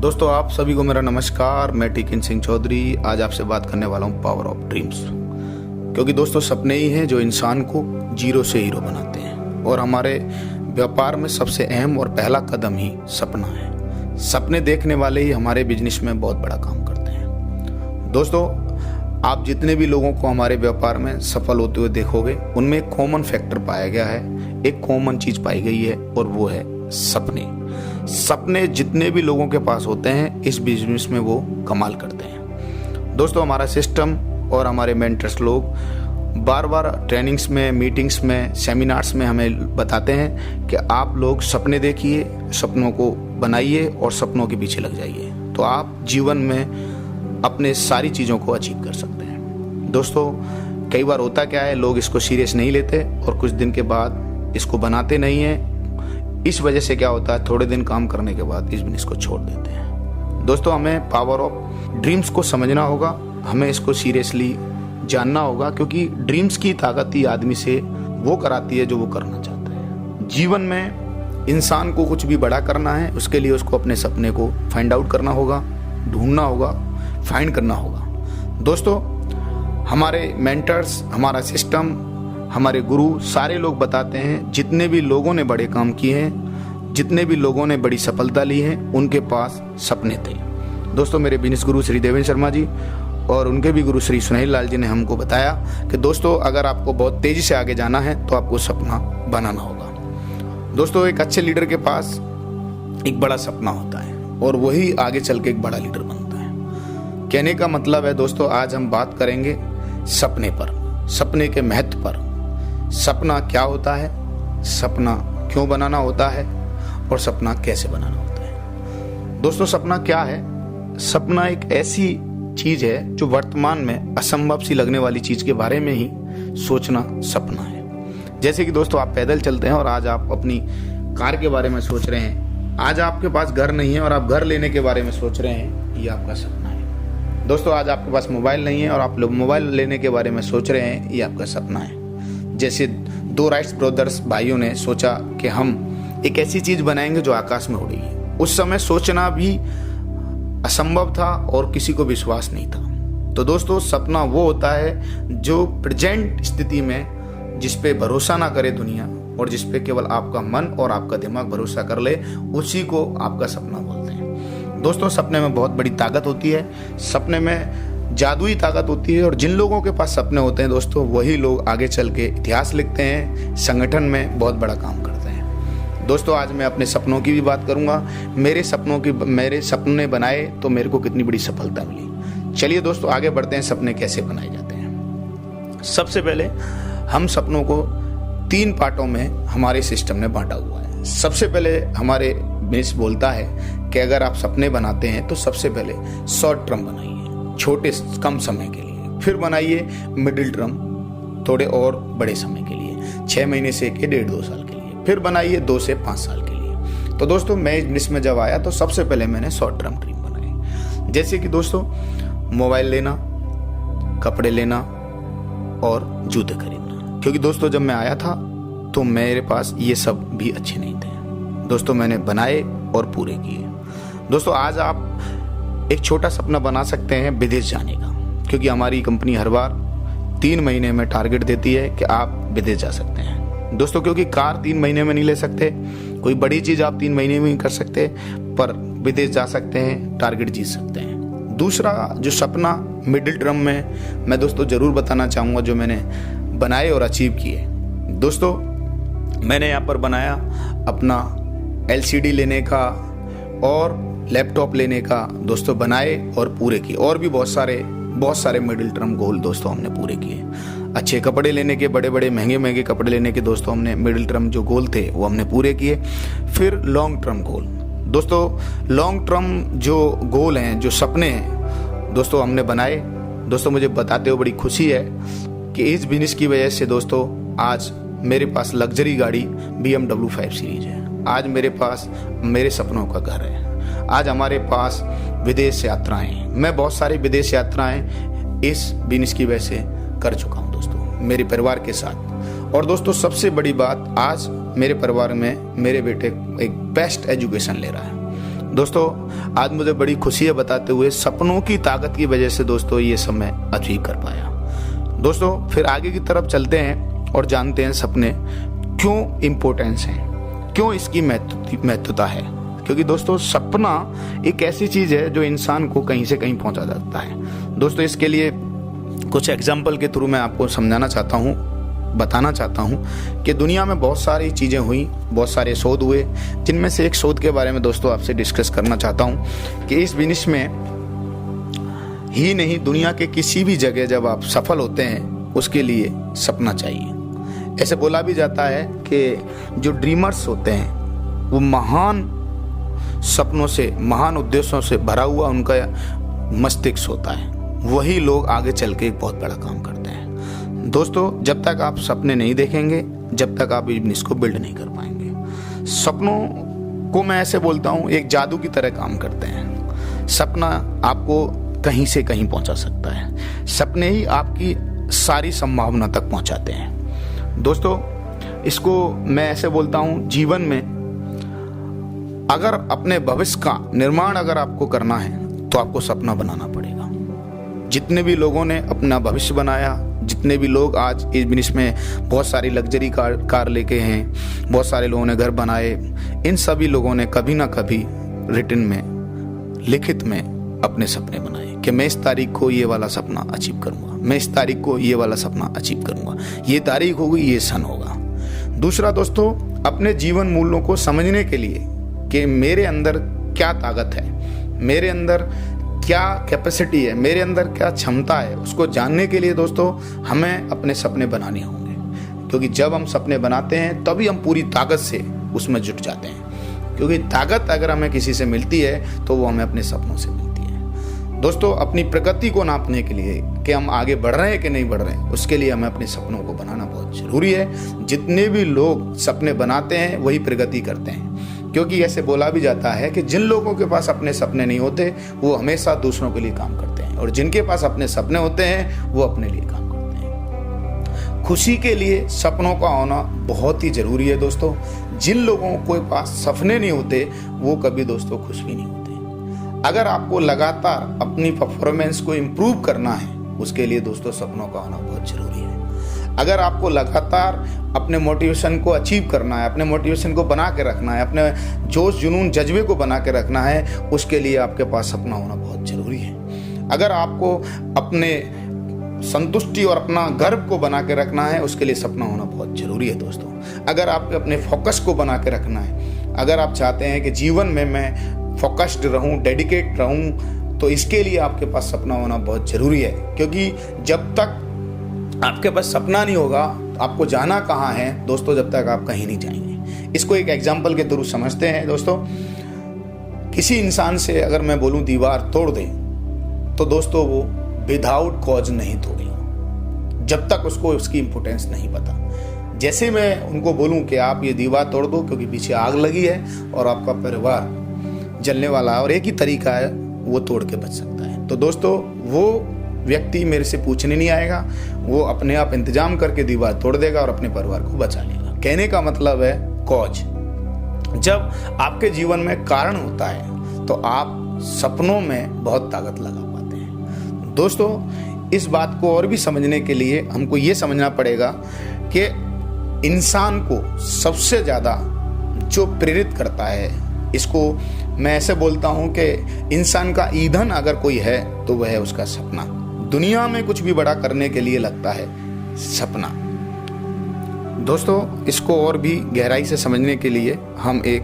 दोस्तों आप सभी को मेरा नमस्कार। मैं टीकन सिंह चौधरी आज आपसे बात करने वाला हूँ पावर ऑफ ड्रीम्स। क्योंकि दोस्तों सपने ही हैं जो इंसान को जीरो से हीरो बनाते हैं और हमारे व्यापार में सबसे अहम और पहला कदम ही सपना है। सपने देखने वाले ही हमारे बिजनेस में बहुत बड़ा काम करते हैं। दोस्तों आप जितने भी लोगों को हमारे व्यापार में सफल होते हुए देखोगे उनमें एक कॉमन फैक्टर पाया गया है, एक कॉमन चीज पाई गई है और वो है सपने। सपने जितने भी लोगों के पास होते हैं इस बिजनेस में वो कमाल करते हैं। दोस्तों हमारा सिस्टम और हमारे मेंटर्स लोग बार बार ट्रेनिंग्स में, मीटिंग्स में, सेमिनार्स में हमें बताते हैं कि आप लोग सपने देखिए, सपनों को बनाइए और सपनों के पीछे लग जाइए तो आप जीवन में अपने सारी चीज़ों को अचीव कर सकते हैं। दोस्तों कई बार होता क्या है, लोग इसको सीरियस नहीं लेते और कुछ दिन के बाद इसको बनाते नहीं हैं। इस वजह से क्या होता है, थोड़े दिन काम करने के बाद इस बिजनेस को छोड़ देते हैं। दोस्तों हमें पावर ऑफ ड्रीम्स को समझना होगा, हमें इसको सीरियसली जानना होगा क्योंकि ड्रीम्स की ताकत ही आदमी से वो कराती है जो वो करना चाहता है। जीवन में इंसान को कुछ भी बड़ा करना है, उसके लिए उसको अपने सपने को फाइंड आउट करना होगा, ढूंढना होगा, फाइंड करना होगा। दोस्तों हमारे मेंटर्स, हमारा सिस्टम, हमारे गुरु सारे लोग बताते हैं जितने भी लोगों ने बड़े काम किए हैं, जितने भी लोगों ने बड़ी सफलता ली है, उनके पास सपने थे। दोस्तों मेरे बिजनेस गुरु श्री देवेंद्र शर्मा जी और उनके भी गुरु श्री सुनील लाल जी ने हमको बताया कि दोस्तों अगर आपको बहुत तेजी से आगे जाना है तो आपको सपना बनाना होगा। दोस्तों एक अच्छे लीडर के पास एक बड़ा सपना होता है और वही आगे चल के एक बड़ा लीडर बनता है। कहने का मतलब है दोस्तों आज हम बात करेंगे सपने पर, सपने के महत्व पर। सपना क्या होता है, सपना क्यों बनाना होता है और सपना कैसे बनाना होता है। दोस्तों सपना क्या है? सपना एक ऐसी चीज है जो वर्तमान में असंभव सी लगने वाली चीज के बारे में ही सोचना सपना है। जैसे कि दोस्तों आप पैदल चलते हैं और आज आप अपनी कार के बारे में सोच रहे हैं, आज आपके पास घर नहीं है और आप घर लेने के बारे में सोच रहे हैं, ये आपका सपना है। दोस्तों आज आपके पास मोबाइल नहीं है और आप लोग मोबाइल लेने के बारे में सोच रहे हैं, ये आपका सपना है। जैसे दो राइट्स ब्रदर्स भाइयों ने सोचा कि हम एक ऐसी चीज बनाएंगे जो आकाश में उड़ेगी। उस समय सोचना भी असंभव था और किसी को विश्वास नहीं था। तो दोस्तों सपना वो होता है जो प्रेजेंट स्थिति में जिस पे भरोसा ना करे दुनिया और जिस पे केवल आपका मन और आपका दिमाग भरोसा कर ले, उसी को आपका सपना बोलते हैं। दोस्तों सपने में बहुत बड़ी ताकत होती है, सपने में जादुई ताकत होती है और जिन लोगों के पास सपने होते हैं दोस्तों वही लोग आगे चल के इतिहास लिखते हैं, संगठन में बहुत बड़ा काम करते हैं। दोस्तों आज मैं अपने सपनों की भी बात करूंगा। मेरे सपने बनाए तो मेरे को कितनी बड़ी सफलता मिली। चलिए दोस्तों आगे बढ़ते हैं, सपने कैसे बनाए जाते हैं। सबसे पहले हम सपनों को 3 पार्टों में हमारे सिस्टम ने बांटा हुआ है। सबसे पहले हमारे मिस बोलता है कि अगर आप सपने बनाते हैं तो सबसे पहले शॉर्ट टर्म बनाइए, छोटे कम समय के लिए। फिर बनाइए मिडिल टर्म, थोड़े और बड़े समय के लिए, 6 महीने से 1.5-2 साल के लिए। फिर बनाइए 2 से 5 साल के लिए। तो दोस्तों मैं इस बिजनेस में जब आया तो सबसे पहले मैंने शॉर्ट टर्म ड्रीम बनाई। जैसे कि दोस्तों मोबाइल लेना, कपड़े लेना और जूते खरीदना। क्योंकि दोस्तों जब मैं आया था तो मेरे पास ये सब भी अच्छे नहीं थे। दोस्तों मैंने बनाए और पूरे किए। दोस्तों आज आप एक छोटा सपना बना सकते हैं विदेश जाने का, क्योंकि हमारी कंपनी हर बार 3 महीने में टारगेट देती है कि आप विदेश जा सकते हैं। दोस्तों क्योंकि कार 3 महीने में नहीं ले सकते, कोई बड़ी चीज आप 3 महीने में नहीं कर सकते, पर विदेश जा सकते हैं, टारगेट जीत सकते हैं। दूसरा जो सपना मिडिल टर्म में मैं दोस्तों जरूर बताना चाहूंगा जो मैंने बनाए और अचीव किए। दोस्तों मैंने यहाँ पर बनाया अपना LCD लेने का और लैपटॉप लेने का। दोस्तों बनाए और पूरे किए। और भी बहुत सारे मिडिल टर्म गोल दोस्तों हमने पूरे किए। अच्छे कपड़े लेने के, बड़े बड़े महंगे दोस्तों हमने मिडिल टर्म जो गोल थे वो हमने पूरे किए। फिर लॉन्ग टर्म गोल। दोस्तों लॉन्ग टर्म जो गोल हैं, जो सपने हैं दोस्तों हमने बनाए। दोस्तों मुझे बताते हुए बड़ी खुशी है कि इस बिजनेस की वजह से दोस्तों आज मेरे पास लग्जरी गाड़ी BMW 5 सीरीज है। आज मेरे पास मेरे सपनों का घर है। आज हमारे पास विदेश यात्राएं, मैं बहुत सारी विदेश यात्राएं इस बिजनेस की वजह से कर चुका हूं दोस्तों मेरे परिवार के साथ। और दोस्तों सबसे बड़ी बात, आज मेरे परिवार में मेरे बेटे एक बेस्ट एजुकेशन ले रहा है। दोस्तों आज मुझे बड़ी खुशी है बताते हुए, सपनों की ताकत की वजह से दोस्तों ये सब मैं अचीव कर पाया। दोस्तों फिर आगे की तरफ चलते हैं और जानते हैं सपने क्यों इम्पोर्टेंस हैं, क्यों इसकी महत्वता है। क्योंकि दोस्तों सपना एक ऐसी चीज है जो इंसान को कहीं से कहीं पहुंचा जाता है। दोस्तों इसके लिए कुछ एग्जाम्पल के थ्रू मैं आपको समझाना चाहता हूँ, बताना चाहता हूँ कि दुनिया में बहुत सारी चीज़ें हुई, बहुत सारे शोध हुए, जिनमें से एक शोध के बारे में दोस्तों आपसे डिस्कस करना चाहता हूँ कि इस बिजनेस में ही नहीं, दुनिया के किसी भी जगह जब आप सफल होते हैं उसके लिए सपना चाहिए। ऐसे बोला भी जाता है कि जो ड्रीमर्स होते हैं वो महान सपनों से, महान उद्देश्यों से भरा हुआ उनका मस्तिष्क होता है, वही लोग आगे चल के एक बहुत बड़ा काम करते हैं। दोस्तों जब तक आप सपने नहीं देखेंगे, जब तक आप बिजनेस को बिल्ड नहीं कर पाएंगे। सपनों को मैं ऐसे बोलता हूँ एक जादू की तरह काम करते हैं। सपना आपको कहीं से कहीं पहुंचा सकता है, सपने ही आपकी सारी संभावना तक पहुंचाते हैं। दोस्तों इसको मैं ऐसे बोलता हूँ, जीवन में अगर अपने भविष्य का निर्माण अगर आपको करना है तो आपको सपना बनाना पड़ेगा। जितने भी लोगों ने अपना भविष्य बनाया, जितने भी लोग आज इस बिजनेस में बहुत सारी लग्जरी कार लेके हैं, बहुत सारे लोगों ने घर बनाए, इन सभी लोगों ने कभी ना कभी रिटन में, लिखित में अपने सपने बनाए कि मैं इस तारीख को ये वाला सपना अचीव करूंगा, मैं इस तारीख को ये वाला सपना अचीव करूंगा, ये तारीख होगी, ये सन होगा। दूसरा दोस्तों, अपने जीवन मूल्यों को समझने के लिए कि मेरे अंदर क्या ताकत है, मेरे अंदर क्या कैपेसिटी है, मेरे अंदर क्या क्षमता है, उसको जानने के लिए दोस्तों हमें अपने सपने बनाने होंगे। क्योंकि जब हम सपने बनाते हैं तभी हम पूरी ताकत से उसमें जुट जाते हैं। क्योंकि ताकत अगर हमें किसी से मिलती है तो वो हमें अपने सपनों से मिलती है। दोस्तों अपनी प्रगति को नापने के लिए कि हम आगे बढ़ रहे हैं कि नहीं बढ़ रहे हैं, उसके लिए हमें अपने सपनों को बनाना बहुत जरूरी है। जितने भी लोग सपने बनाते हैं वही प्रगति करते हैं। क्योंकि ऐसे बोला भी जाता है कि जिन लोगों के पास अपने सपने नहीं होते वो हमेशा दूसरों के लिए काम करते हैं, और जिनके पास अपने सपने होते हैं वो अपने लिए काम करते हैं। खुशी के लिए सपनों का होना बहुत ही जरूरी है दोस्तों। जिन लोगों के पास सपने नहीं होते वो कभी दोस्तों खुश भी नहीं होते। अगर आपको लगातार अपनी परफॉर्मेंस को इम्प्रूव करना है उसके लिए दोस्तों सपनों का होना बहुत जरूरी है। अगर आपको लगातार अपने मोटिवेशन को अचीव करना है, अपने मोटिवेशन को बना के रखना है, अपने जोश जुनून जज्बे को बना के रखना है, उसके लिए आपके पास सपना होना बहुत जरूरी है। अगर आपको अपने संतुष्टि और अपना गर्व को बना के रखना है उसके लिए सपना होना बहुत जरूरी है दोस्तों। अगर आपको अपने फोकस को बना के रखना है, अगर आप चाहते हैं कि जीवन में मैं फोकस्ड रहूं, डेडिकेट रहूं, तो इसके लिए आपके पास सपना होना बहुत जरूरी है। क्योंकि जब तक आपके पास सपना नहीं होगा आपको जाना कहाँ है दोस्तों, जब तक आप कहीं नहीं जाएंगे। इसको एक एग्जाम्पल के थ्रू समझते हैं दोस्तों। किसी इंसान से अगर मैं बोलूं दीवार तोड़ दे तो दोस्तों वो विदाउट कॉज नहीं तोड़ेगा जब तक उसको उसकी इंपोर्टेंस नहीं पता। जैसे मैं उनको बोलूं कि आप ये दीवार तोड़ दो क्योंकि पीछे आग लगी है और आपका परिवार जलने वाला है और एक ही तरीका है वो तोड़ के बच सकता है, तो दोस्तों वो व्यक्ति मेरे से पूछने नहीं आएगा, वो अपने आप इंतजाम करके दीवार तोड़ देगा और अपने परिवार को बचा लेगा। कहने का मतलब है कॉज। जब आपके जीवन में कारण होता है तो आप सपनों में बहुत ताकत लगा पाते हैं। दोस्तों इस बात को और भी समझने के लिए हमको ये समझना पड़ेगा कि इंसान को सबसे ज़्यादा जो प्रेरित करता है, इसको मैं ऐसे बोलता हूँ कि इंसान का ईंधन अगर कोई है तो वह है उसका सपना। दुनिया में कुछ भी बड़ा करने के लिए लगता है सपना। दोस्तों इसको और भी गहराई से समझने के लिए हम एक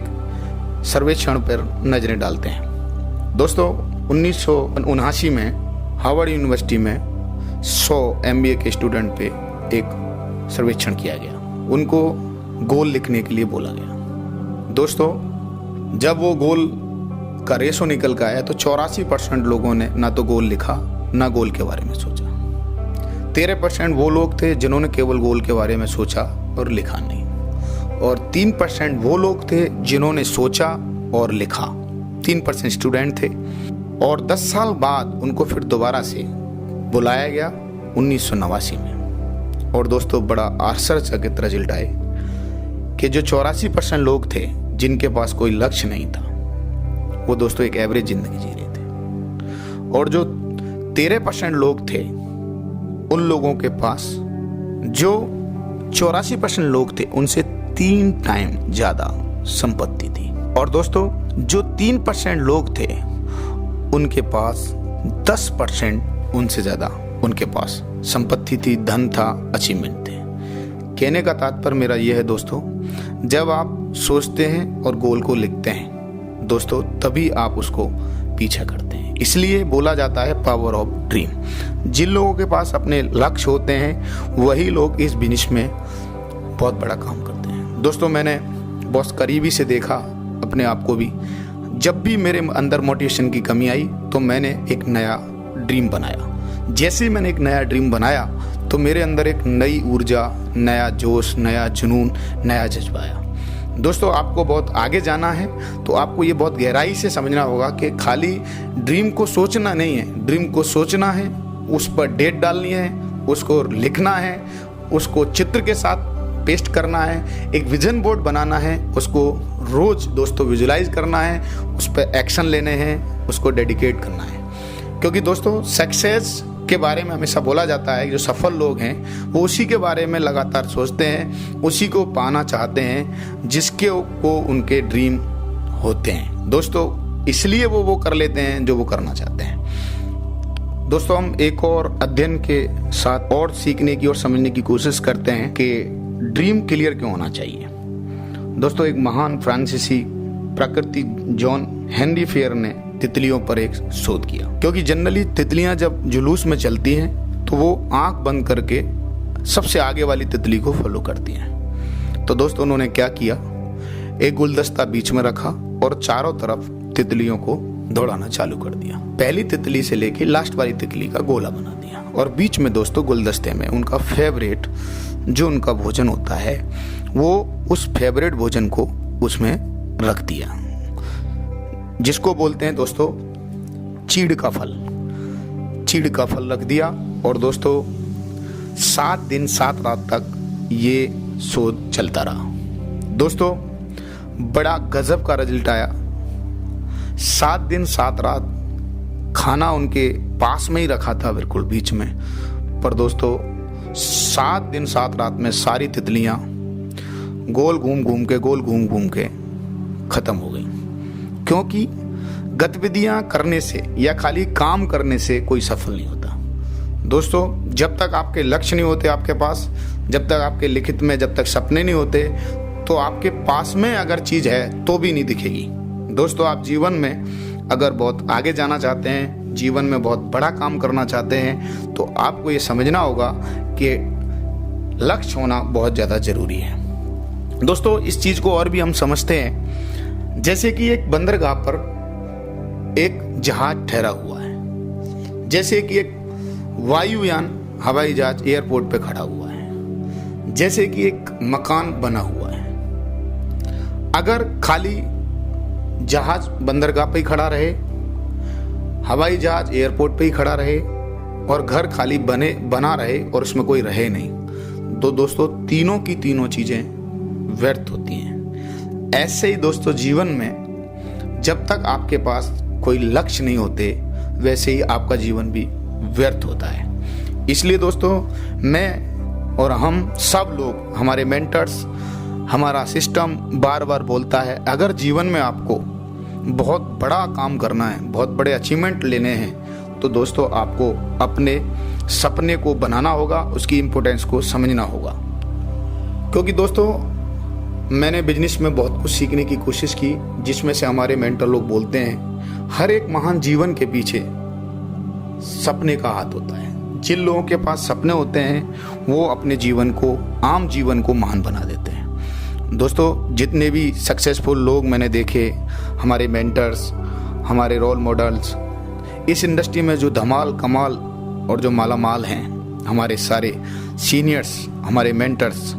सर्वेक्षण पर नजरें डालते हैं। दोस्तों 1979 में हार्वर्ड यूनिवर्सिटी में 100 MBA के स्टूडेंट पे एक सर्वेक्षण किया गया, उनको गोल लिखने के लिए बोला गया। दोस्तों जब वो गोल का रेशो निकल कर आया तो 84% लोगों ने ना तो गोल लिखा ना गोल के बारे में सोचा। 13% वो लोग थे जिन्होंने केवल गोल के बारे में सोचा और लिखा नहीं, और 3% वो लोग थे जिन्होंने सोचा और लिखा। 3% स्टूडेंट थे, और 10 साल बाद उनको फिर दोबारा से बुलाया गया 1989 में। और दोस्तों बड़ा आश्चर्यचकित रिजल्ट आए कि जो 84% लोग थे जिनके पास कोई लक्ष्य नहीं था, वो दोस्तों एक एवरेज जिंदगी जी रहे थे। और जो 13% लोग थे, उन लोगों के पास जो 84% लोग थे उनसे 3 टाइम ज्यादा संपत्ति थी। और दोस्तों जो 3% लोग थे उनके पास 10% उनसे ज्यादा उनके पास संपत्ति थी, धन था, अचीवमेंट थे। कहने का तात्पर्य मेरा यह है दोस्तों, जब आप सोचते हैं और गोल को लिखते हैं दोस्तों, तभी आप उसको पीछा करते हैं। इसलिए बोला जाता है पावर ऑफ ड्रीम। जिन लोगों के पास अपने लक्ष्य होते हैं वही लोग इस बिजनेस में बहुत बड़ा काम करते हैं। दोस्तों मैंने बहुत करीबी से देखा अपने आप को भी। जब भी मेरे अंदर मोटिवेशन की कमी आई तो मैंने एक नया ड्रीम बनाया। जैसे ही मैंने एक नया ड्रीम बनाया तो मेरे अंदर एक नई ऊर्जा, नया जोश, नया जुनून, नया जज्बा आया। दोस्तों आपको बहुत आगे जाना है तो आपको ये बहुत गहराई से समझना होगा कि खाली ड्रीम को सोचना नहीं है, ड्रीम को सोचना है, उस पर डेट डालनी है, उसको लिखना है, उसको चित्र के साथ पेस्ट करना है, एक विजन बोर्ड बनाना है, उसको रोज दोस्तों विजुलाइज करना है, उस पर एक्शन लेने हैं, उसको डेडिकेट करना है। क्योंकि दोस्तों सक्सेस के बारे में हमेशा बोला जाता है, जो सफल लोग हैं वो उसी के बारे में लगातार सोचते हैं, उसी को पाना चाहते हैं जिसके वो उनके ड्रीम होते हैं दोस्तों। इसलिए वो कर लेते हैं जो वो करना चाहते हैं। दोस्तों हम एक और अध्ययन के साथ और सीखने की और समझने की कोशिश करते हैं कि ड्रीम क्लियर क्यों होना चाहिए। दोस्तों एक महान फ्रांसीसी प्रकृति जॉन हेनरी फेयर ने तितलियों पर एक शोध किया। क्योंकि जनरली तितलियां जब जुलूस में चलती हैं तो वो आंख बंद करके सबसे आगे वाली तितली को फॉलो करती हैं। तो दोस्तों उन्होंने क्या किया, एक गुलदस्ता बीच में रखा और चारों तरफ तितलियों को दौड़ाना चालू कर दिया। पहली तितली से लेके लास्ट वाली तितली का गोला बना दिया और बीच में दोस्तों गुलदस्ते में उनका फेवरेट जो उनका भोजन होता है वो उस फेवरेट भोजन को उसमें रख दिया, जिसको बोलते हैं दोस्तों चीड़ का फल। चीड़ का फल रख दिया और दोस्तों 7 दिन 7 रात तक ये शोध चलता रहा। दोस्तों बड़ा गजब का रिजल्ट आया। 7 दिन 7 रात खाना उनके पास में ही रखा था, बिल्कुल बीच में, पर दोस्तों 7 दिन 7 रात में सारी तितलियां गोल घूम घूम के खत्म हो गई। क्योंकि गतिविधियां करने से या खाली काम करने से कोई सफल नहीं होता। दोस्तों जब तक आपके लक्ष्य नहीं होते आपके पास, जब तक आपके लिखित में जब तक सपने नहीं होते, तो आपके पास में अगर चीज है तो भी नहीं दिखेगी। दोस्तों आप जीवन में अगर बहुत आगे जाना चाहते हैं, जीवन में बहुत बड़ा काम करना चाहते हैं, तो आपको ये समझना होगा कि लक्ष्य होना बहुत ज़्यादा जरूरी है। दोस्तों इस चीज़ को और भी हम समझते हैं, जैसे कि एक बंदरगाह पर एक जहाज ठहरा हुआ है, जैसे कि एक वायुयान हवाई जहाज एयरपोर्ट पे खड़ा हुआ है, जैसे कि एक मकान बना हुआ है। अगर खाली जहाज बंदरगाह पे ही खड़ा रहे, हवाई जहाज एयरपोर्ट पे ही खड़ा रहे और घर खाली बना रहे और उसमें कोई रहे नहीं, तो दोस्तों तीनों की तीनों चीजें व्यर्थ होती हैं। ऐसे ही दोस्तों जीवन में जब तक आपके पास कोई लक्ष्य नहीं होते, वैसे ही आपका जीवन भी व्यर्थ होता है। इसलिए दोस्तों मैं और हम सब लोग, हमारे मेंटर्स, हमारा सिस्टम बार बार बोलता है, अगर जीवन में आपको बहुत बड़ा काम करना है, बहुत बड़े अचीवमेंट लेने हैं, तो दोस्तों आपको अपने सपने को बनाना होगा, उसकी इम्पोर्टेंस को समझना होगा। क्योंकि दोस्तों मैंने बिजनेस में बहुत कुछ सीखने की कोशिश की, जिसमें से हमारे मेंटर लोग बोलते हैं हर एक महान जीवन के पीछे सपने का हाथ होता है। जिन लोगों के पास सपने होते हैं वो अपने जीवन को, आम जीवन को महान बना देते हैं। दोस्तों जितने भी सक्सेसफुल लोग मैंने देखे, हमारे मेंटर्स, हमारे रोल मॉडल्स, इस इंडस्ट्री में जो धमाल कमाल और जो माला माल हैं, हमारे सारे सीनियर्स, हमारे मेंटर्स,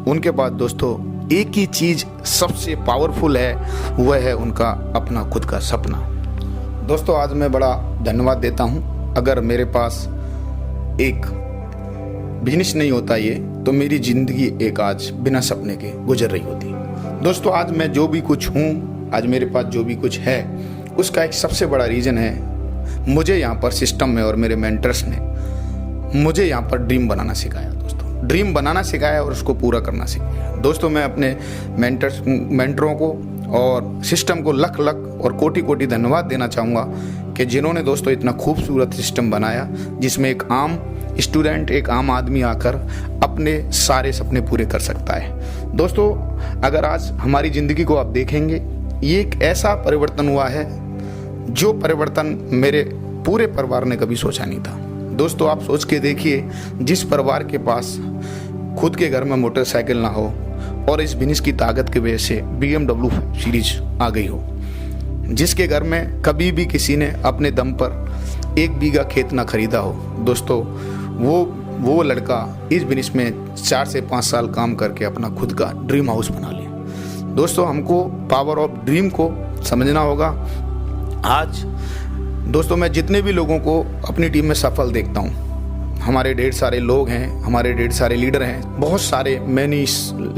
उनके पास दोस्तों एक ही चीज सबसे पावरफुल है, वह है उनका अपना खुद का सपना। दोस्तों आज मैं बड़ा धन्यवाद देता हूं। अगर मेरे पास एक बिजनेस नहीं होता ये, तो मेरी जिंदगी एक आज बिना सपने के गुजर रही होती। दोस्तों आज मैं जो भी कुछ हूँ, आज मेरे पास जो भी कुछ है, उसका एक सबसे बड़ा रीज़न है, मुझे यहाँ पर सिस्टम में और मेरे मेंटर्स ने मुझे यहाँ पर ड्रीम बनाना सिखाया दोस्तों। ड्रीम बनाना सिखाया और उसको पूरा करना सिखाया दोस्तों। मैं अपने मेंटरों को और सिस्टम को लख लख और कोटि कोटि धन्यवाद देना चाहूँगा कि जिन्होंने दोस्तों इतना खूबसूरत सिस्टम बनाया, जिसमें एक आम स्टूडेंट, एक आम आदमी आकर अपने सारे सपने पूरे कर सकता है। दोस्तों, अगर आज हमारी ज़िंदगी को आप देखेंगे, ये एक ऐसा परिवर्तन हुआ है जो परिवर्तन मेरे पूरे परिवार ने कभी सोचा नहीं था। दोस्तों, आप सोच के देखिए, जिस परिवार के पास खुद के घर में मोटरसाइकिल ना हो और इस बिजनेस की ताकत की वजह से BMW सीरीज आ गई हो, जिसके घर में कभी भी किसी ने अपने दम पर 1 बीघा खेत ना खरीदा हो, दोस्तों वो लड़का इस बिजनेस में 4 से 5 साल काम करके अपना खुद का ड्रीम हाउस बना लिया। दोस्तों, हमको पावर ऑफ ड्रीम को समझना होगा। आज दोस्तों, मैं जितने भी लोगों को अपनी टीम में सफल देखता हूँ, हमारे ढेर सारे लोग हैं, हमारे ढेर सारे लीडर हैं, बहुत सारे many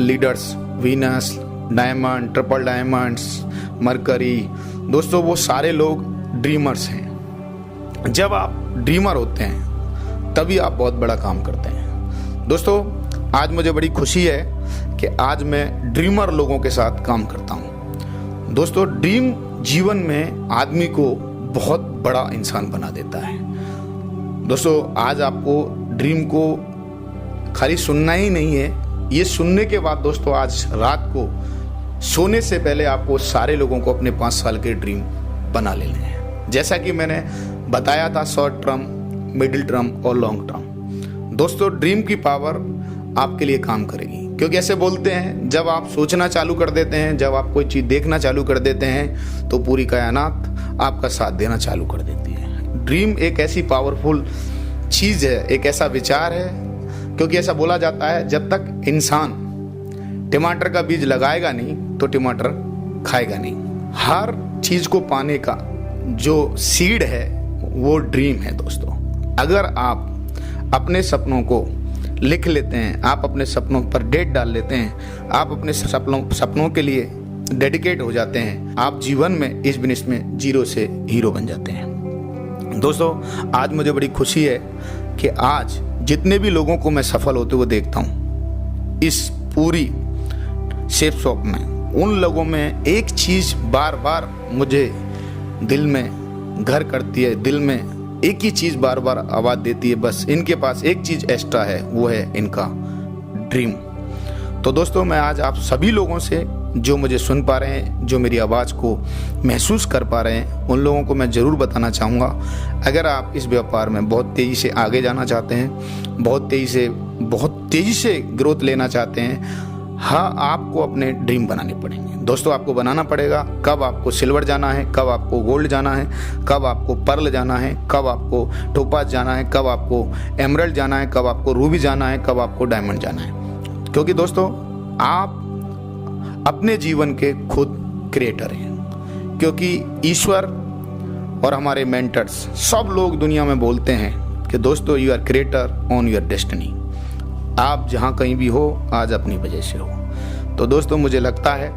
leaders, Venus, diamond, triple diamonds, mercury, दोस्तों वो सारे लोग ड्रीमर्स हैं। जब आप ड्रीमर होते हैं तभी आप बहुत बड़ा काम करते हैं। दोस्तों, आज मुझे बड़ी खुशी है कि आज मैं ड्रीमर लोगों के साथ काम करता हूँ। दोस्तों, ड्रीम जीवन में आदमी को बहुत बड़ा इंसान बना देता है। दोस्तों, आज आपको ड्रीम को खाली सुनना ही नहीं है, ये सुनने के बाद दोस्तों आज रात को सोने से पहले आपको सारे लोगों को अपने 5 साल के ड्रीम बना लेने हैं। जैसा कि मैंने बताया था, शॉर्ट टर्म, मिडिल टर्म और लॉन्ग टर्म। दोस्तों, ड्रीम की पावर आपके लिए काम करेगी, क्योंकि ऐसे बोलते हैं, जब आप सोचना चालू कर देते हैं, जब आप कोई चीज़ देखना चालू कर देते हैं, तो पूरी कायनात आपका साथ देना चालू कर देती है। ड्रीम एक ऐसी पावरफुल चीज़ है, एक ऐसा विचार है, क्योंकि ऐसा बोला जाता है, जब तक इंसान टमाटर का बीज लगाएगा नहीं तो टमाटर खाएगा नहीं। हर चीज़ को पाने का जो सीड है वो ड्रीम है। दोस्तों, अगर आप अपने सपनों को लिख लेते हैं, आप अपने सपनों पर डेट डाल लेते हैं, आप अपने सपनों के लिए डेडिकेट हो जाते हैं, आप जीवन में इस बिजनेस में 0 से हीरो बन जाते हैं। दोस्तों, आज मुझे बड़ी खुशी है कि आज जितने भी लोगों को मैं सफल होते हुए देखता हूँ इस पूरी शेप शॉप में, उन लोगों में एक चीज़ बार बार मुझे दिल में घर करती है, दिल में एक ही चीज़ बार बार आवाज़ देती है, बस इनके पास एक चीज़ एक्स्ट्रा है, वो है इनका ड्रीम। तो दोस्तों, मैं आज आप सभी लोगों से जो मुझे सुन पा रहे हैं, जो मेरी आवाज़ को महसूस कर पा रहे हैं, उन लोगों को मैं ज़रूर बताना चाहूँगा, अगर आप इस व्यापार में बहुत तेज़ी से आगे जाना चाहते हैं, बहुत तेज़ी से ग्रोथ लेना चाहते हैं, हाँ, आपको अपने ड्रीम बनाने पड़ेंगे। दोस्तों, आपको बनाना पड़ेगा, कब आपको सिल्वर जाना है, कब आपको गोल्ड जाना है, कब आपको पर्ल जाना है, कब आपको टोपाज जाना है, कब आपको एमरल्ड जाना है, कब आपको रूबी जाना है, कब आपको डायमंड जाना है। क्योंकि दोस्तों, आप अपने जीवन के खुद क्रिएटर हैं, क्योंकि ईश्वर और हमारे मेंटर्स सब लोग दुनिया में बोलते हैं कि दोस्तों, you are creator on your destiny. आप जहाँ कहीं भी हो, आज अपनी वजह से हो। तो दोस्तों, मुझे लगता है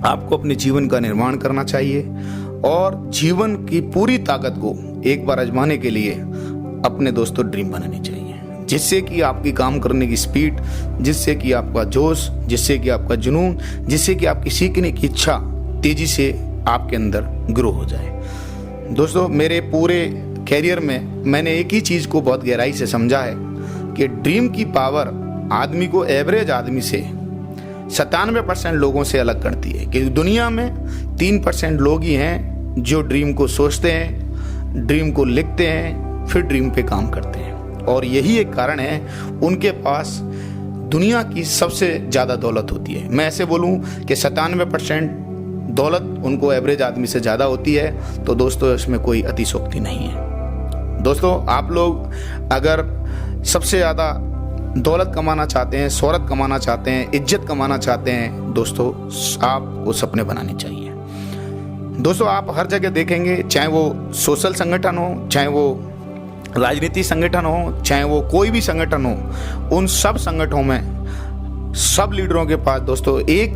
आपको अपने जीवन का निर्माण करना चाहिए और जीवन की पूरी ताकत को एक बार आजमाने के लिए अपने दोस्तों ड्रीम बनानी चाहिए, जिससे कि आपकी काम करने की स्पीड, जिससे कि आपका जोश, जिससे कि आपका जुनून, जिससे कि आपकी सीखने की इच्छा तेजी से आपके अंदर ग्रो हो जाए। दोस्तों, मेरे पूरे कैरियर में मैंने एक ही चीज़ को बहुत गहराई से समझा है कि ड्रीम की पावर आदमी को एवरेज आदमी से 97% लोगों से अलग करती है। कि दुनिया में 3% लोग ही हैं जो ड्रीम को सोचते हैं, ड्रीम को लिखते हैं, फिर ड्रीम पे काम करते हैं, और यही एक कारण है उनके पास दुनिया की सबसे ज़्यादा दौलत होती है। मैं ऐसे बोलूँ कि 97% दौलत उनको एवरेज आदमी से ज़्यादा होती है। तो दोस्तों, इसमें कोई अतिशोक्ति नहीं है। दोस्तों, आप लोग अगर सबसे ज़्यादा दौलत कमाना चाहते हैं, शोहरत कमाना चाहते हैं, इज्जत कमाना चाहते हैं, दोस्तों आपको सपने बनाने चाहिए। दोस्तों, आप हर जगह देखेंगे, चाहे वो सोशल संगठन हो, चाहे वो राजनीतिक संगठन हो, चाहे वो कोई भी संगठन हो, उन सब संगठनों में सब लीडरों के पास दोस्तों एक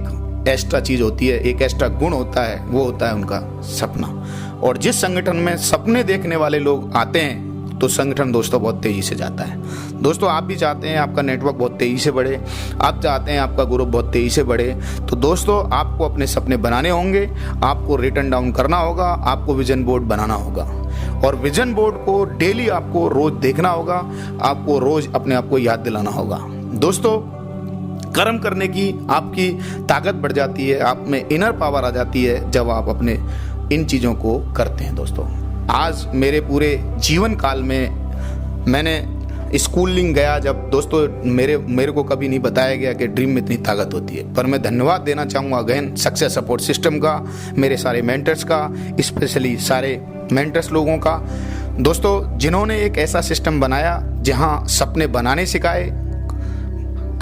एक्स्ट्रा चीज़ होती है, एक एक्स्ट्रा गुण होता है, वो होता है उनका सपना। और जिस संगठन में सपने देखने वाले लोग आते हैं तो संगठन दोस्तों बहुत तेज़ी से जाता है। दोस्तों आप भी चाहते हैं आपका नेटवर्क बहुत तेज़ी से बढ़े, आप चाहते हैं आपका ग्रुप बहुत तेज़ी से बढ़े, तो दोस्तों आपको अपने सपने बनाने होंगे, आपको रिटन डाउन करना होगा, आपको विजन बोर्ड बनाना होगा। और विजन बोर्ड को डेली आपको रोज़ देखना होगा, आपको रोज़ अपने आप को याद दिलाना होगा। दोस्तों कर्म करने की आपकी ताकत बढ़ जाती है, आप में इनर पावर आ जाती है जब आप अपने इन चीज़ों को करते हैं। दोस्तों आज मेरे पूरे जीवन काल में मैंने स्कूलिंग गया जब, दोस्तों मेरे को कभी नहीं बताया गया कि ड्रीम में इतनी ताकत होती है। पर मैं धन्यवाद देना चाहूँगा अगेन सक्सेस सपोर्ट सिस्टम का, मेरे सारे मेंटर्स का, स्पेशली सारे मेंटर्स लोगों का, दोस्तों जिन्होंने एक ऐसा सिस्टम बनाया जहाँ सपने बनाने सिखाए,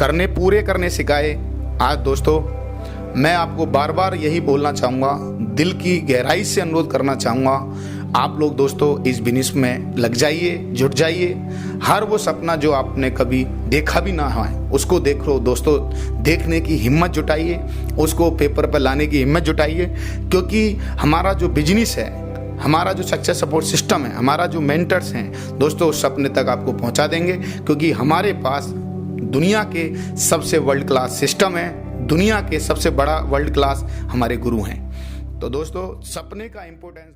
पूरे करने सिखाए। आज दोस्तों मैं आपको बार बार यही बोलना चाहूँगा, दिल की गहराई से अनुरोध करना चाहूँगा, आप लोग दोस्तों इस बिजनेस में लग जाइए, जुट जाइए। हर वो सपना जो आपने कभी देखा भी ना है उसको देख लो दोस्तों, देखने की हिम्मत जुटाइए, उसको पेपर पर लाने की हिम्मत जुटाइए, क्योंकि हमारा जो बिजनेस है, हमारा जो सक्सेस सपोर्ट सिस्टम है, हमारा जो मेंटर्स हैं दोस्तों, उस सपने तक आपको पहुंचा देंगे, क्योंकि हमारे पास दुनिया के सबसे वर्ल्ड क्लास सिस्टम है, दुनिया के सबसे बड़ा वर्ल्ड क्लास हमारे गुरु हैं। तो दोस्तों सपने का इम्पोर्टेंस